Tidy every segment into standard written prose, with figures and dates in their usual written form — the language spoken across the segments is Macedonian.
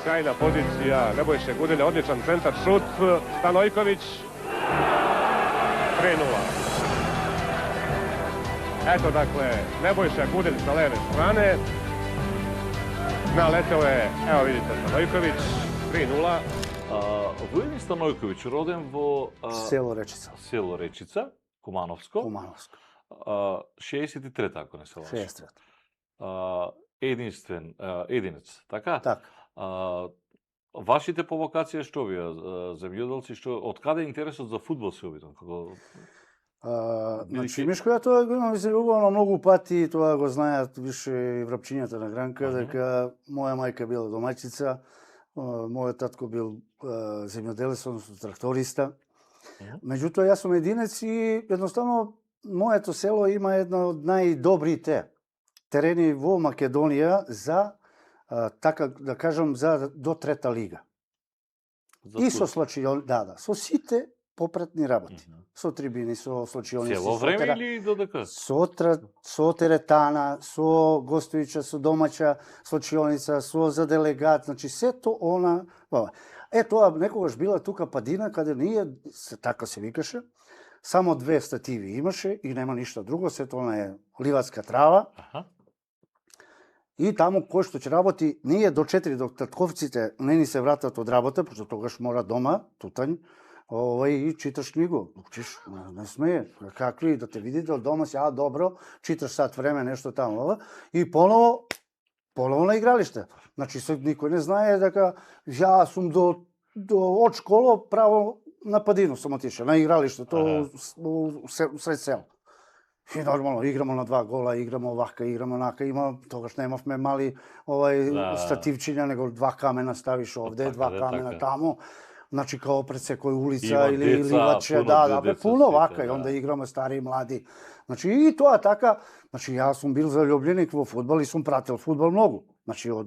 sjajna pozicija Nebojše Gudelja, odličan centar, šut, Stanojković, 3:0. Eto dakle, Nebojša Gudelj sa leve strane, naleteo je, evo vidite, Stanojković, 3:0. Војин Станојковиќ, роден во Село Речица. Село Речица, Кумановско. Кумановско. 63 ако не се лажам. 63. Единствен, единец, така? Така. Вашите по вокација што вие земјоделци, што од каде интересот за фудбал се обиден? Како Значи, Мишко, ја тоа го имам изјавувано многу пати, тоа го знаат више и врапчињата на Гранка, дека моја мајка била домаќица, мојот татко бил земјоделец, односно тракториста. Меѓутоа, јас сум единец и едноставно моето село има една од најдобрите терени во Македонија за, така да кажам, за до трета лига. И со слачион, да, со сите попратни работи. Со трибини, со слачионици, цело време или додека? Со теретана, со гостојча, со домаќа слачионица, со делегат, значи сето она. Тоа некогаш била тука падина каде ние, така се викаше, само 2 стативи имаше и нема ништо друго, сето она е ливадска трава. И таму кој што ќе работи, ние до 4 до татковците не ни се вратат од работа, пошто тогаш мора дома, тутањ, и читаш книгу, учиш, не смее, какви, да те видите од дома си, добро, читаш сат време нешто таму, и поново на игралиште. Значи, никој не знае дека ја сум од школа право на падину сум отишел, на игралиште, тоа сред сел. И нормално, играмо на 2 гола, играмо вака, играмо нака, тогаш немавме мали стативчиња, него 2 камена ставиш овде, 2 камена таму. Значи, као пред секој улица или ливаче, пуно вака, и онда играме стари и млади. Значи, и тоа така, значи, јас сум бил залюбленик во фудбал и сум пратил фудбал многу. Значи, од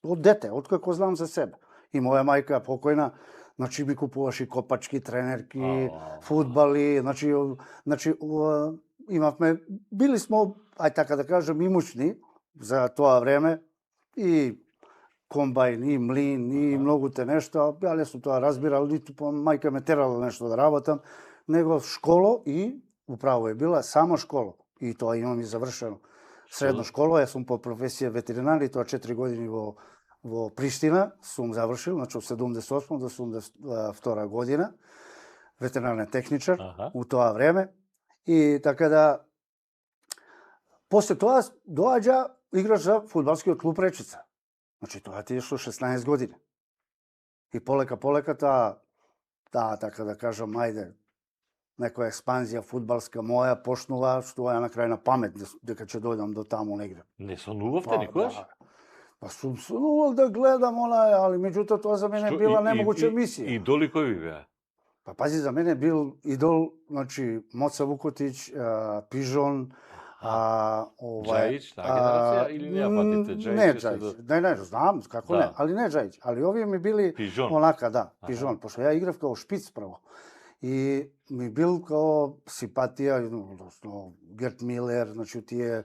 дете, од како знам за себе. И моја мајка покојна, значи, ми купуваше копачки, тренерки, фудбали, значи, имавме, били смо, така да кажем, имучни за тоа време, и комбајн, и млин, и многуте нешто, ја не сум тоа разбирал, ниту мајка ме терала нешто да работам, него школо и управо е била само школо. И тоа имам и завршено. Средно школо, јас сум по професија ветеринар и тоа 4 години во Приштина сум завршил, значи од 78 до 82 година, ветеринарен техничар у тоа време. И така да, после тоа доаѓа играш за фудбалскиот клуб Речица. Значи, тоа ти е што 16 години. И полека таа, така да кажам, ајде, некоја експанзија фудбалска моја почнува, што ја на крај на памет, дека ќе дојдам до таму негде. Не сонувавте никогаш? Па сум сонувал да гледам онај, али меѓутоа тоа за мене била немогуча мисија. Идоли кој ви беа? Па пази, за мене бил идол, значи, Моца Вукотич, Пижон, Джајич, таа генерација, или не ја патите Джајич? Не Джајич, не, знам, како не, али не Джајич, али овие ми били онака, да, Пижон, пошто ја играв као шпиц право. И ми бил као симпатија, односно Герт Милер, значи тие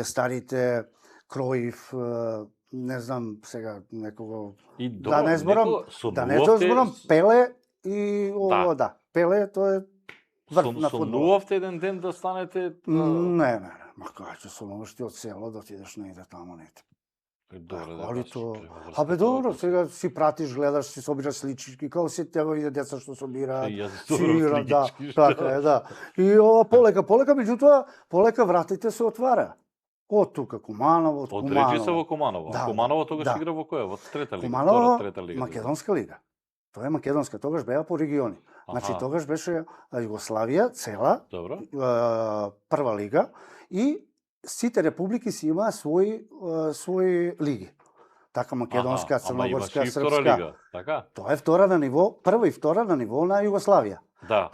старите, Кројф, не знам сега некого, да не зборам, Пеле и Пеле, тоа е врв на фудбал. Сонувавте еден ден да станете... Не, ма кај ќе сонуваш ти од село да отидеш негде таму, не. Абе добро, сега си пратиш, гледаш, си собираш слички, како си овие деца што собираат. Си играат, да, така е, да. И полека, меѓутоа, полека вратите се отвара. Од тука Куманово, од Куманово. Од Речица во Куманово. Куманово тогаш игра во која? Во трета лига? Куманово, Македонска лига. Тоа е македонска, тогаш беа по региони. Значи, тогаш беше Југославија, цела, прва лига, и сите републики си имаа своји лиги. Така македонска, црногорска, српска. Тоа е втора на ниво, прва и втора на ниво на Југославија. Да.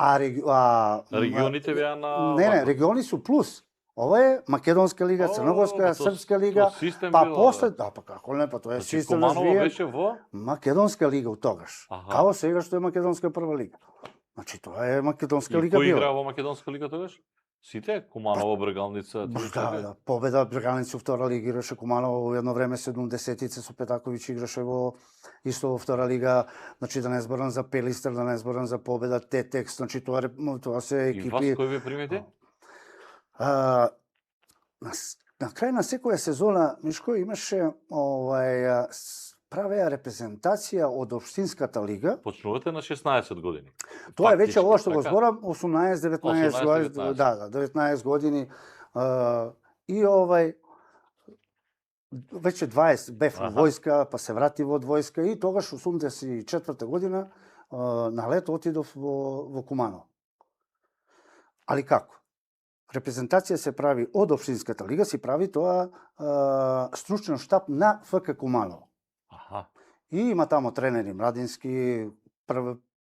Регионите беа на... Не, региони су плюс. Ова е Македонска лига, Црногорска, Српска лига, па после, па како не, па тоа е систем развиен. Куманово беше во Македонска лига у тогаш. Као сега што е Македонска прва лига. Значи тоа е Македонска лига била. И кој игра во Македонска лига тогаш? Сите? Куманово, Брегалница, тие Да, Победа, Брегалница втора лига играше, Куманово во едно време 70-тице со Петаковиќ играше исто во втора лига, значи да не зборам за Пелистер, да не зборам за Победа, Тетекс, значи тоа се И вас екипи. кој ве примете? На крај на секоја сезона, Мишко, имаше правеа репрезентација од општинската лига. Почнувате на 16 години. Тоа е веќе ова што го така? зборам 18-19 години, да, 19 години и веќе 20 бев во војска, па се врати во војска и тогаш 84 година на лет отидов во Куманово. Али како? Репрезентација се прави од општинската лига, си прави тоа стручен штаб на ФК Куманово. И има тамо тренери младински,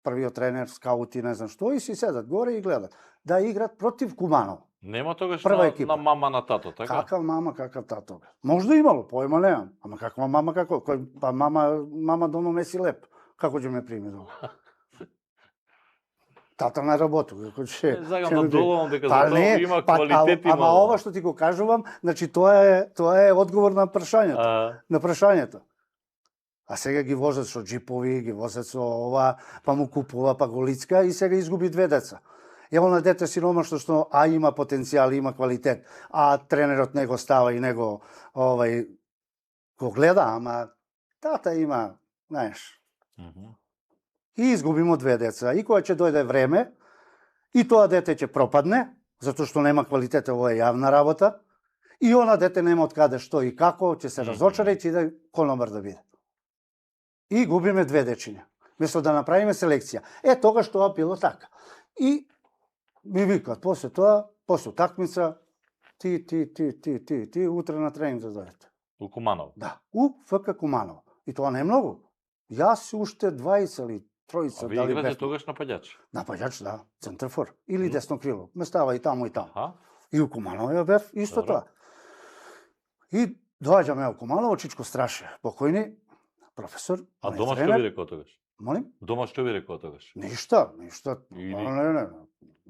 првиот тренер, скаути, не знам што, и си седат горе и гледат да играт против Куманово. Нема тогаш Прва на мама на тато, така? Какав мама, какав тато. Можда имало, појма немам. Ама каква мама, како? Па мама дома меси леп. Како ќе ме прими дома? Тата на работу, како че. Загам да доловам дека за тоа има квалитет Ама ова што ти го кажувам, значи тоа е одговор на прашањето. А сега ги возат со джипови, ги возат со ова, па му купува, па голицка и сега изгуби 2 деца. Ево на дете сиромашно што има потенцијал, има квалитет, а тренерот не го става и него го гледа, ама тата има, знаеш. И изгубимо 2 деца. И кога ќе дојде време, и тоа дете ќе пропадне, затоа што нема квалитет, ова е јавна работа, и она дете нема од каде што и како, ќе се разочара и ќе иде конобар да биде. И губиме 2 дечиња. Место да направиме селекција. Тогаш тоа било така. И ми викаат, после тоа, после такмица, ти, утре на тренинг да дојдете. У Куманово? Да, у ФК Куманово. И тоа не е многу. Јас уште 20 или 30 дали бев. А вие играте тогаш напаѓач? Напаѓач, да, центарфор. Или десно крило. Ме става и таму и таму. И у Куманово ја бев исто тоа. И доаѓаме у Куманово, Чичко Страше, покојни, професор. А дома што ви рекол тогаш? Молим? Дома што ви рекол тогаш? Ништа. Не.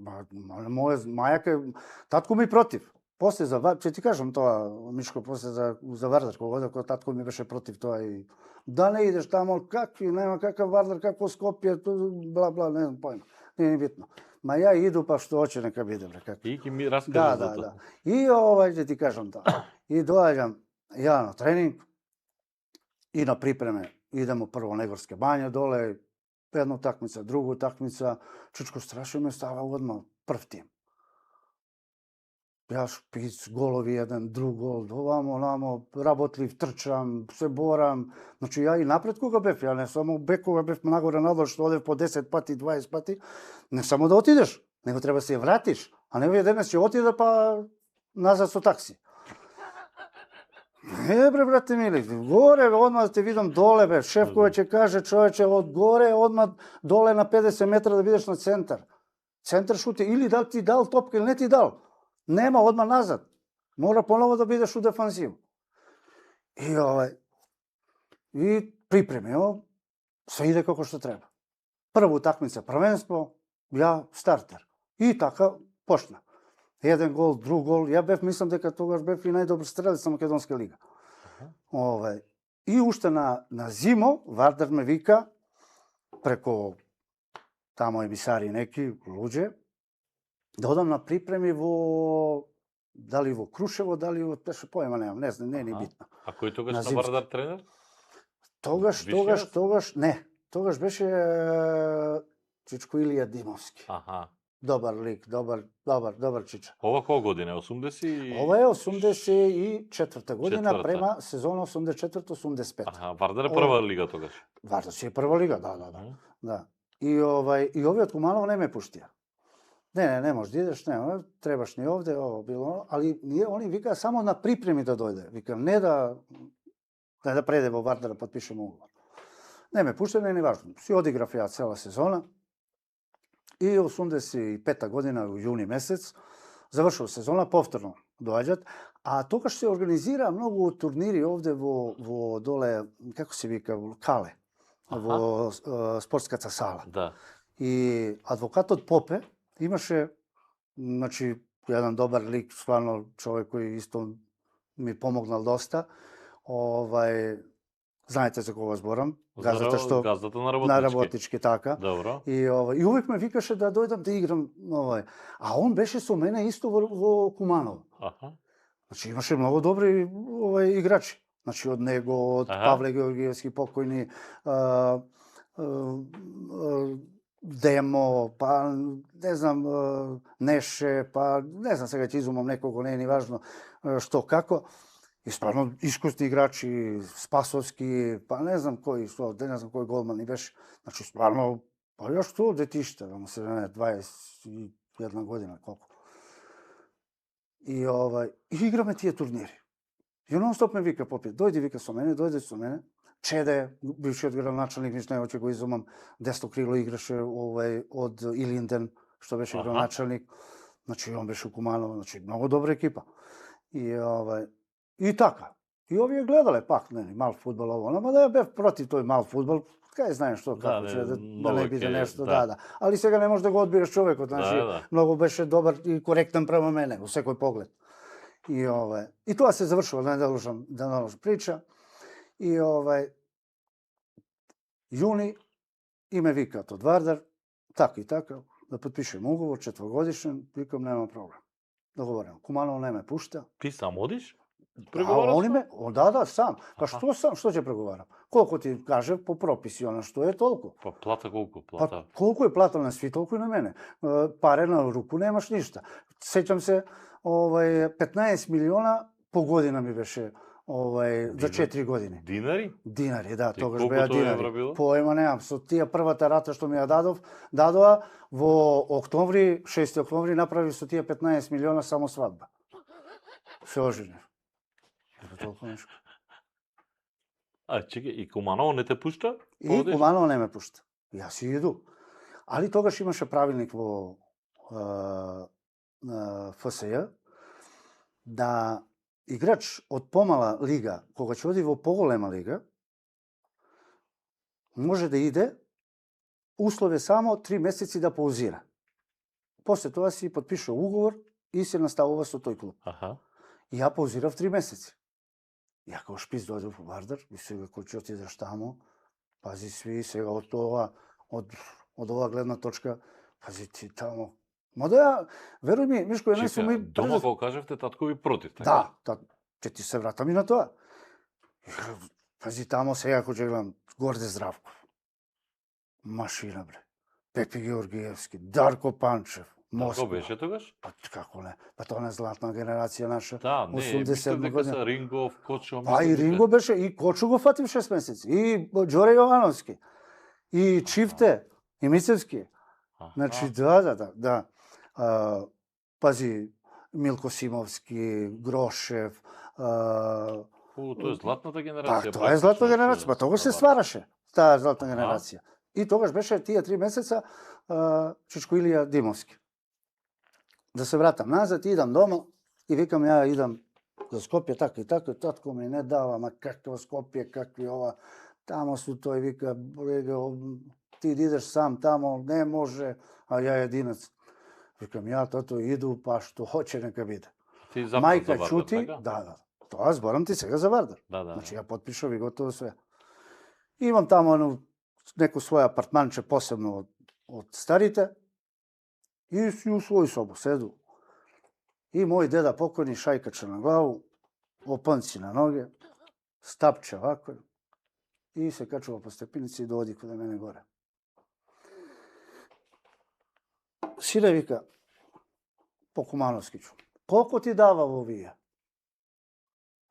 Моја мајака, татко ми против. После ќе ти кажам тоа, Мишко, после за Вардар, кога татко ми беше против тоа и да не идеш тамо, нема какав Вардар, какво Скопје, бла, не знам појма. Не е битно. Ма ја иду, па што hoće нека биде, бре, како. И ќе ми раскажеш за тоа. Да. И ќе ти кажам тоа. И доаѓам ја на тренинг и на припреме. Идемо прво Негорске бање доле, една такмица, друга такмица, Чичко Страше ме става одма прв тим. Јас пиц, голови еден, друг гол, овамо, онамо, работлив, трчам, се борам. Значи, ја и напред кога бев, ја не само бек кога бев нагоре надолу, што одев по 10 пати, 20 пати, не само да отидеш, него треба се вратиш, а не денес ќе отиде па назад со такси. Бре, брате мили, горе, одма да те видам доле, бе, шеф кој ќе каже, човече, од горе, одма доле на 50 метра да бидеш на центар. Центар шути, или дал ти дал топка, или не ти дал. Нема, одма назад. Мора поново да бидеш у дефанзив. И припреми, се иде како што треба. Прва утакмица првенство, ја стартер. И така почна. Еден гол, друг гол. Ја бев, мислам дека тогаш бев и најдобар стрелец на Македонска лига. И уште на зимо, Вардар ме вика, преко тамо емисари неки, луѓе, да одам на припреми дали во Крушево, дали во беше појма немам, не знам, не е ни битно. А кој тогаш на Вардар тренер? Тогаш не. Тогаш беше Чичко Илија Димовски. Добар лик, добар чича. Ова која година? 80? Ова е 84-та година, према сезона 84-85. Вардар е прва лига тогаш? Вардар си е прва лига, да. И овие од Куманово не ме пуштија. Не можеш да идеш, не, требаш ни овде, ово било, али они викаа само на припреми да дојде. Викам, не да преде во Вардар да подпишеме уговор. Не ме пуште, не е важно. Си одиграв ја цела сезона. И 85-та година, во јуни месец, завршува сезона, повторно доаѓат, а тогаш се организира многу турнири овде во доле, како се вика, во Кале, во спортската сала. Да. И адвокатот Попе имаше, значи, еден добар лик, стварно човек кој исто ми помогнал доста. Знаете за кого зборам? Газдата Газдата на на работнички. работнички, така. Добро. И увек ме викаше да дојдам да играм, а он беше со мене исто во Куманово. Аха. Значи имаше многу добри играчи. Значи од него, од Павле Георгиевски покојни, Демо, па не знам, Неше, па не знам сега ќе изумам некого, не е ни важно што како. И стварно искусни играчи, Спасовски, па не знам кој, не знам кој голман ни беше. Значи стварно, па ја што детиште, да му се не 21 година, колку. И играме тие турнири. И нон-стоп ме вика Попит, дојди вика со мене. Чеде, бившиот градоначалник, низ него ќе го изумам, десно крило играше од Илинден, што беше градоначалник. Значи он беше у Куманово, значи многу добра екипа. И така. И овие гледале пак, мал фудбал ама да ја бев против тој мал фудбал, кај знаеш што како ќе да не биде нешто, да. Али сега не можеш да го одбиеш човекот, значи многу беше добар и коректен према мене во секој поглед. И тоа се завршува, да не должам да наложам прича. И јуни и ме викаат од Вардар, така и така, да подпишем уговор 4-годишен, викам нема проблем. Договорено. Куманово не ме пушта. Ти сам одиш? Да, сам. Па што сам, што ќе преговарам? Колку ти кажев по прописи, она што е толку. Па плата колку плата? Па колку е плата на сви, толку и на мене. Паре на руку немаш ништа. Сеќам се 15 милиона по година ми беше за 4 години. Динари? Динари, да, тогаш колку беа тоа евра динари. било? Поема немам. Со тие првата рата што ми ја дадоа во октомври, 6 октомври направи со тие 15 милиона само свадба. Се оженев. Толку нешто. Чекај, и Куманово не те пушта? И Куманово не ме пушта. Јас си иду. Али тогаш имаше правилник во ФСЈ да играч од помала лига, кога ќе оди во поголема лига, може да иде, услов е само 3 месеци да паузира. После тоа си потпишува уговор и се наставува со тој клуб. Аха. И ја паузирав 3 месеци. Ја како шпиц дојдов во Вардар и сега кој ќе отидеш тамо, пази сви сега од ова гледна точка, пази ти тамо. Мода ја, веруј ми, Мишко, ја не сум и дома кога кажавте таткови против, така? Да, ќе ти се вратам и на тоа. Пази тамо сега кој ќе гледам Горде Здравков. Машина бре. Пепи Георгиевски, Дарко Панчев, Москва. Како беше тогаш? Па како не? Па тоа не златна генерација наша. Да, не, 87 дека година. се Рингов, Кочо, Па и Ринго беше, и Кочо го фатив 6 месеци, и Ѓоре Јовановски, и Чифте, и Мицевски. Значи, да. Пази, Милко Симовски, Грошев. Тоа е златната генерација. Тоа е златна генерација, па тогаш се ствараше, таа златна генерација. И тогаш беше тие 3 месеца Чичко Илија Димовски. Да се вратам назад, идам дома и викам ја идам за Скопје, така и така, татко ми не дава, ма какво Скопје, какви ова, тамо су тој вика, ти идеш сам тамо, не може, а ја единец. Викам ја, тато иду, па што хоќе нека биде. Мајка чути, да, тоа зборам ти сега за Вардар. Значи ја потпишав и готово све. Имам тамо неко свој апартманче посебно од старите и си у свој собо седу. И мој деда покојни шајкаче на главу, опанци на ноге, стапче вако и се качува по степеници и дооди каде мене горе. Сине вика, по Кумановски чу. Колку ти дава во вие?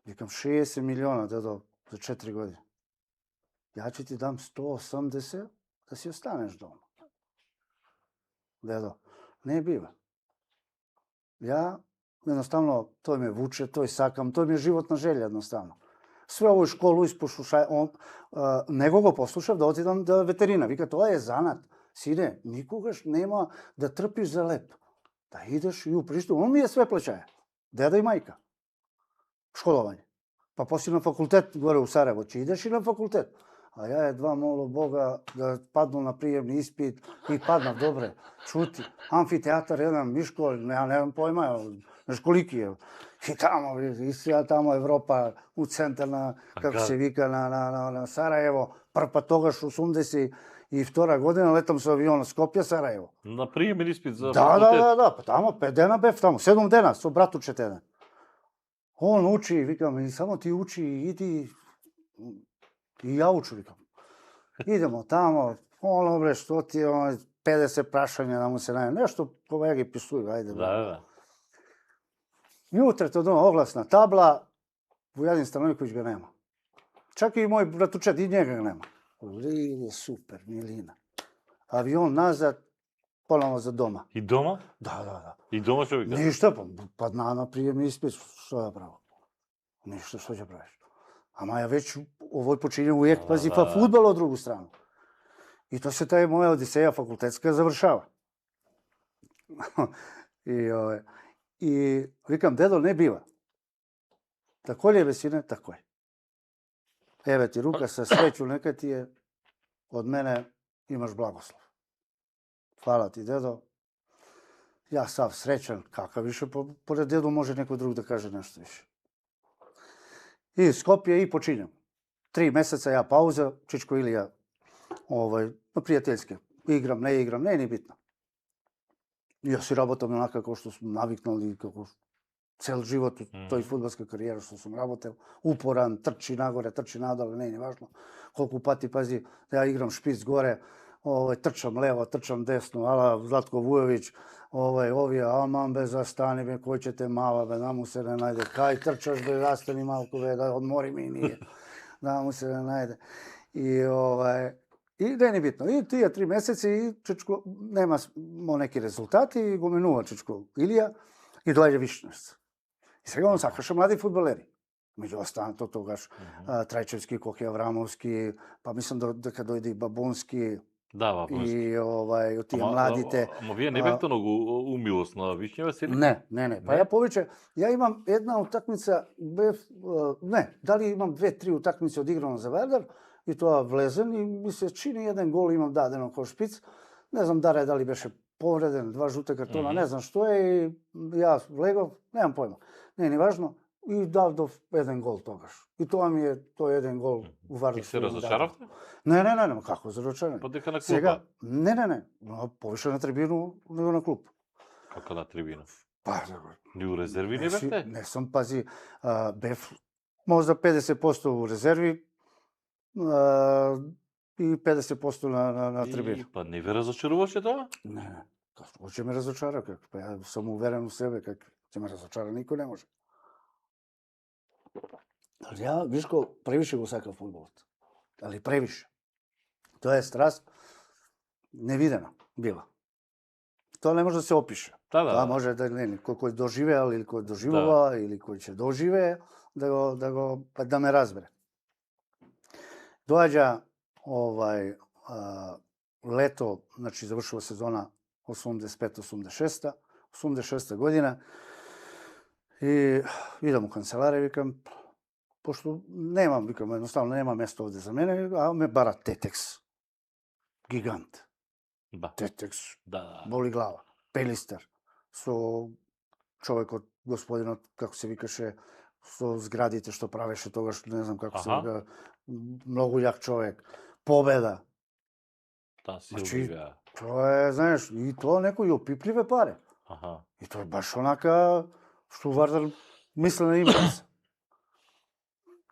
Викам 60 милиона дедо за 4 години. Ја ќе ти дам 180 да си останеш дома. Дедо, не бива. Ја, едноставно, тој ме вуче, тој сакам, тој ми е животна желја, едноставно. Све овој школу испослушај, него го послушав да отидам да ветерина. Вика, тоа е занат. Сине, никогаш нема да трпиш за леп. Да идеш и уприш, он ми е све плечаја. Деда и мајка. Школовање. Па после на факултет горе у Сараево, че идеш и на факултет. А ја едва моло Бога да падну на приемни испит и паднав добре. Чути, амфитеатар еден Мишко, ја немам појма, знаеш колики е. И тамо, и сега тамо Европа, у центар на, како се вика, на Сараево. Прв пат тогаш 82 година летам со авион на Скопје, Сараево. На приемен испит за Да, па тамо 5 дена бев тамо, 7 дена со братуче еден. Он учи, викам, и само ти учи, иди, и ја учу, викам. Идемо тамо, ono bre, што ти е, 50 прашања да му се најде, нешто кога ја ги писуј, ајде. Да. И утрето дома огласна табла, Војадин Станојковиќ го нема. Чак и мој братучет, и njega го нема. Риде, супер, милина. Авион назад, поново за дома. И дома? Да. И дома што вика? Ништо, падна на приемни испит, што да правам? Ништо, што ќе правиш? Ама ја веќе овој почине уек, пази, па фудбал од другу страна. И тоа се тај моја одисеја факултетска завршава. И викам, дедо, не бива. Тако ли е, бе, сине? Тако е. Еве ти рука со среќу, нека ти е, од мене имаш благослов. Фала ти, дедо. Ја сав среќен, какав више, поред дедо може некој друг да каже нешто више. И Скопје и починем. 3 месеца ја пауза, Чичко Илија, на пријателски. Играм, не е ни битно. Јас си работам онака како што сум навикнал и како цел живот тој фудбалска кариера што сум работел. Упоран, трчи нагоре, трчи надоле, не е ни важно. Колку пати, пази, ја играм шпиц горе, трчам лево, трчам десно, ала Златко Вујовиќ, овие, аман бе, застани бе, кој ќе те мава бе, да му се не најде. Кај трчаш бе, застани малку бе, да одмори ми и ние. Да му се не најде. И не е битно. И тие 3 месеци и Чичко нема неки резултати и го менува Чичко Илија и доаѓа Вишневец. И сега он сакаше млади фудбалери. Меѓу останато тогаш Трајчевски, Коки Аврамовски, па мислам дека дојде и Бабонски. Да, Бабонски. И од тие младите. Ама вие не бевте многу умилост на Вишневец или? Не. Па ја повеќе, ја имам една утакмица, дали имам 2-3 утакмици одиграно за Вардар, и тоа влезен и ми се чини еден гол имам дадено кој шпиц. Не знам дали беше повреден, 2 жута картона, не знам што е, и јас влегов, немам појма. Не е ни важно, и дадов еден гол тогаш. И тоа ми е тој еден гол у Вардар. И се разочаравте? Не, како разочаран? Па дека на клуба? Сега, не, повише на трибину него на клуб. Како на трибина? Па, Ни у резерви не бевте? Не сум, пази, бев можда 50% у резерви, и 50% на трибина. Па не ве разочаруваше тоа? Не. Како ќе ме разочара, како? Па ја сум уверен во себе, како ќе ме разочара, никој не може. Ја, Вишко, превише го сакам фудбалот. Али превише. Тоа е страст невидена била. Тоа не може да се опише. Тоа може да кој доживеал или кој доживува или кој ќе доживее да ме разбере. Доаѓа лето, значи завршува сезона 85-86, 86 година и идам у канцеларија, викам, пошто немам, викам, едноставно нема место овде за мене, а ме бара Тетекс. Гигант. Тетекс. Боли глава. Пелистер. Со човекот, господинот, како се викаше, со зградите што правеше тогаш, не знам како се вика, многу јак човек. Победа. Силвија. Тоа е, знаеш, и тоа некои опипливе пари. И тоа е баш онака што Вардар мисле на имеца.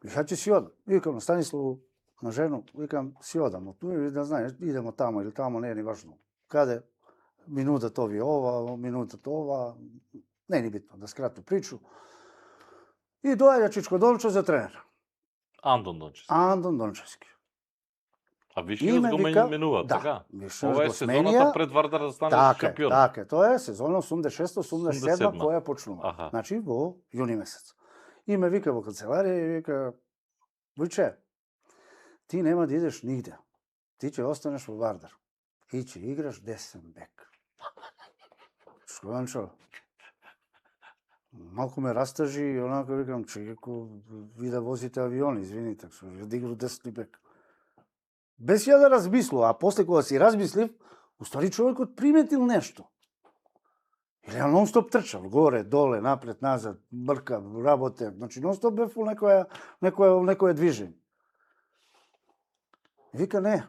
И ќе си одам. Викам на Станиславу, на жену, викам, си одам од туј, да знаеш, идемо тамо или тамо, не е ни важно. Каде? Минутата ови ова, минутата ова, не е ни битно, да скрату причу. И доаѓа Чичко Дончев за тренер. Андон Дончевски. А Вишневец го менува, така? Ова е сезоната пред Вардар да стане шампион. Така, тоа е сезона 86-87 која почнува. Значи во јуни месец. И ме вика во канцеларија и вика, Вујче, ти нема да идеш нигде. Ти ќе останеш во Вардар. И ќе играш десен бек. Шкојанчо, малку ме растажи и онака викам, че ви да возите авион, извините, да игру десни бек. без ја да размислува, а после кога си размислив, уствари човекот приметил нешто. Или ја нон-стоп трчав, горе, доле, напред, назад, брка, работе, значи нон-стоп бев у некоја движење. Вика, не,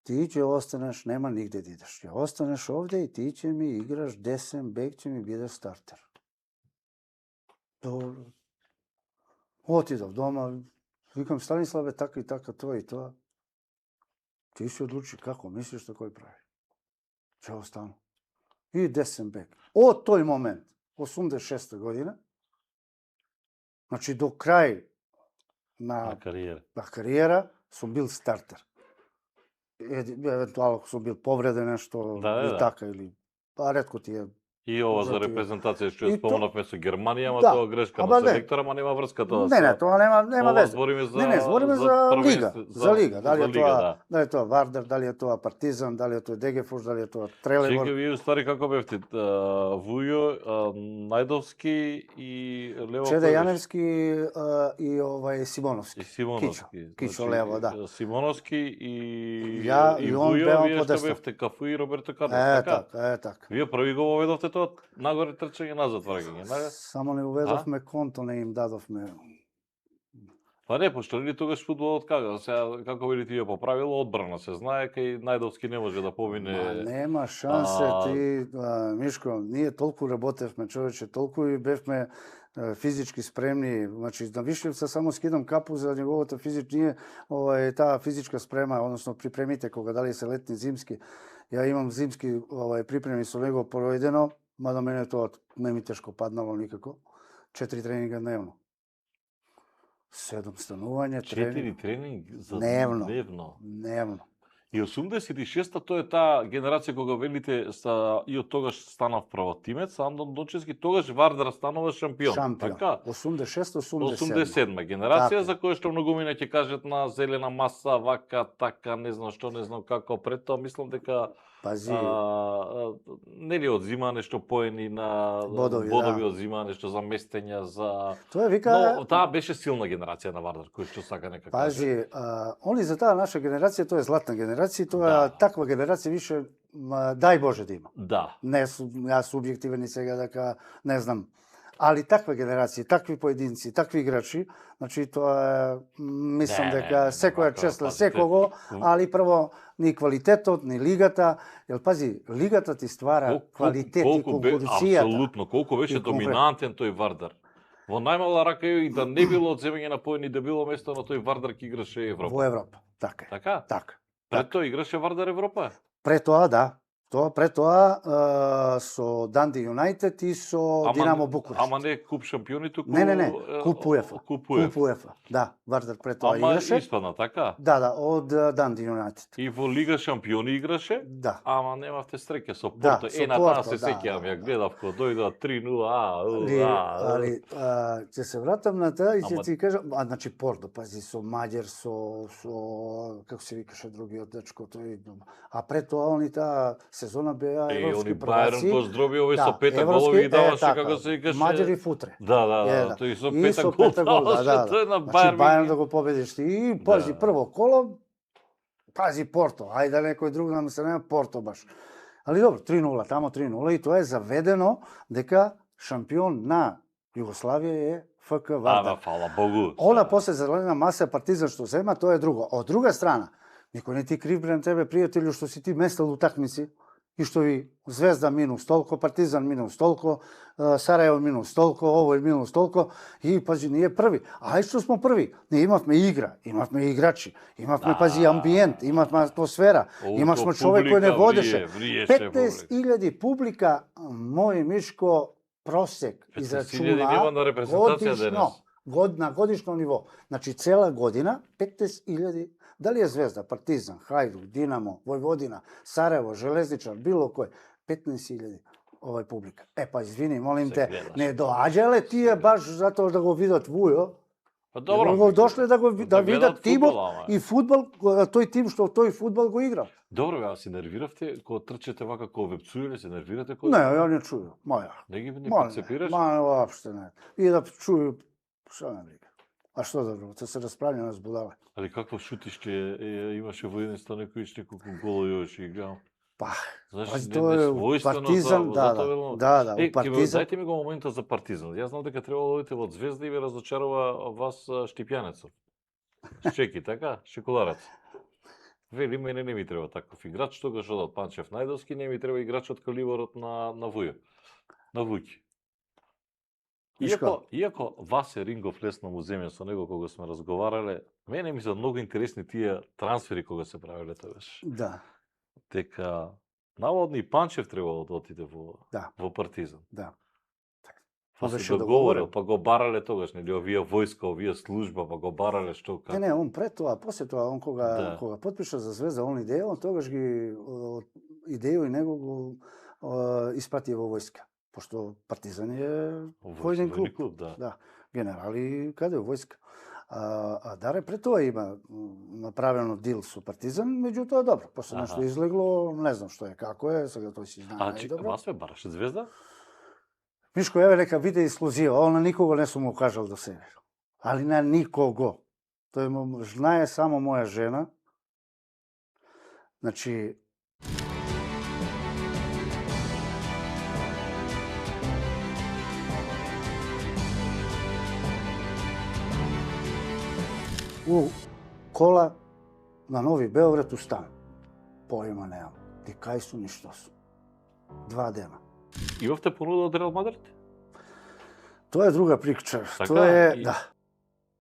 ти ќе останеш, нема нигде да идеш. Ќе останеш овде и ти ќе ми играш десен бек, ќе ми биде стартер. Добро. Отидов дома, викам, Станиславе, така и така, тоа и тоа. Ти си одлучи како, мислиш да кој прави. Ќе остану. И десен бек. Од тој момент, 86 година, значи до крај на кариера, сум бил стартер. Евентуално сум бил повреден нешто и така, или ретко ти е. И ова за репрезентација што ја спомнавме со Германија, ама тоа грешка на селектора, ама нема врска тоа. Не, тоа нема веза. Збориме за збориме за лига, за лига, дали е тоа Вардар, дали е тоа Партизан, дали е тоа Дегефорс, дали е тоа Трелебор. Чеки, вие устари како бевте? Вујо, Најдовски и лево. Чеде Јаневски и Симоновски. И Симоновски. Кичо лево, да. Симоновски и Вујо, вие што бевте Кафу и Роберто Карлос, така? Така. Вие први го воведовте тоа нагоре трчање, назад враќање, нага? Само не уведовме конто, не им дадовме. Па не, пошто ли тогаш фудбалот како вели ти ја поправило, одбрана се знае, кај Најдовски не може да помине. Нема шансе ти, Мишко, ние толку работевме, човече, толку и бевме физички спремни, значи на Вишливца само скидам капу за неговата ние таа физичка спрема, односно припремите кога дали се летни, зимски. Ја имам зимски припреми со него проведено, мада мене тоа не ми тешко паднало никако. 4 тренинга дневно. 7 станување, 4 тренинг за дневно. И 86-та тоа е таа генерација кога велите и од тогаш станав правотимец, Андон Дончевски тогаш Вардар станува шампион. Така? 87 генерација, за која што многумина ќе кажат на зелена маса, вака, така, не знам што, не знам како, пред тоа мислам дека нели одзима нешто поени на бодови одзима нешто за местења, за... Тоа вика... Но таа беше силна генерација на Вардар, кој што сака нека каже. Они за таа наша генерација, тоа е златна генерација, тоа таква генерација више, дај Боже да има. Да. Не, јас субјективен и сега дека, не знам, али таква генерација, такви поединци, такви играчи, значи тоа е, мислам дека секоја чест на секого, али прво ни квалитетот, ни лигата, јел пази, лигата ти ствара квалитет и конкуренцијата. Апсолутно, колку беше доминантен тој Вардар. Во најмала рака и да не било одземање на поени, да било место на тој Вардар ки играше Европа. Во Европа, така е. Така? Така. Пред тоа играше Вардар Европа? Пред тоа, да. Пред тоа со Данди Юнајтед и со Динамо Букурешт. Ама не куп шампиони, туку... Не, куп УЕФА. Куп УЕФА. Да, Вардар пред тоа играше. Ама испадна, така? Да, од Данди Юнајтед. И во Лига шампиони играше? Да. Ама немавте среќа со Порто. На таа се сеќавам, ја гледав кога дојдоа 3-0, Али, ќе се вратам на таа и ќе ти кажам, значи Порто, пази, со Маѓар, со како се викаше другиот дечко, тој... А пред тоа они таа сезона беа европски прваци. Бајерн го здроби овој со 5 голови и даваше како се викаше. Маѓар и Футре. Да, тој со 5 гола. Тој на Бајерн. Бајерн да го победиш ти. И пази прво коло, пази Порто. Ајде некој друг нам се нема Порто баш. Али добро, 3-0, тамо 3-0 и тоа е заведено дека шампион на Југославија е ФК Вардар. Фала Богу. Она после зелена маса Партизан што зема, тоа е друго. Од друга страна, никој не ти крив према тебе, пријателju, што си ти местел утакмици и што ви Звезда минус толко, Партизан минус толко, Сарајево минус толко, овој минус толко, и пази, ние први. Ај што смо први? Ние имавме игра, имавме играчи, имавме, пази, амбиент, имавме атмосфера, имавме човек кој не водеше. 15.000 публика, мој Мишко, просек израчуна на годишно ниво. Значи, цела година, 15.000. Дали е Звезда, Партизан, Хајдук, Динамо, Војводина, Сарајево, Железничар, било кој, 15.000 овај публика. Па извини, молим те, не доаѓале тие баш затоа да го видат Вујо. Па добро. Го дошле да видат тимот и фудбал, тој тим што тој фудбал го игра. Добро, ја се нервиравте кога трчате вака кога вепцуеле, се нервирате кога? Не, ја не чују, моја. Не ги не перцепираш? Воопште не. И да чују, што не брига. А што да работи? Се расправи нас будале. Али какво шутишке имаше во еден Станојковиќ неколку голови и гледам. Па, Знаеш, тоа е Партизан, да, Партизан. Дајте ми го моментот за Партизан. Јас знам дека треба да одите во Звезда и ве разочарува вас Штипјанецов. Шчеки, така? Шекуларец. Вели, мене не ми треба таков играч, тогаш одат Панчев Најдовски, не ми треба играч од калибарот на Вујо. На Вујки. Иако Васе Рингов лесно му земја со него кога сме разговарале, мене ми се многу интересни тие трансфери кога се правеле тогаш. Да. Дека наводно и Панчев требало да отиде во Партизан. Да. Па се договорил, па го барале тогаш, нели, овие војска, овие служба, па го барале што како. Не, он пред тоа, после тоа, он кога потпиша за Звезда, он идеја, он тогаш ги идеја и него го испрати во војска. Пошто Партизан е војен клуб. Да. Генерали каде во војска. А Даре пред тоа има направено дил со Партизан, меѓутоа добро, после нешто излегло, не знам што е, како е, сега тој си знае најдобро. А вас ме бараше Звезда? Мишко, еве нека биде ексклузива, он на никого не сум му кажал до себе. Али на никого. Тој му знае само моја жена. Значи, у кола на Нови Београд у стан. Поима немам. Ти кај сум и што сум. 2 дена. И овте понуда од Реал Мадрид? Тоа е друга прича. Така, Тоа е, да.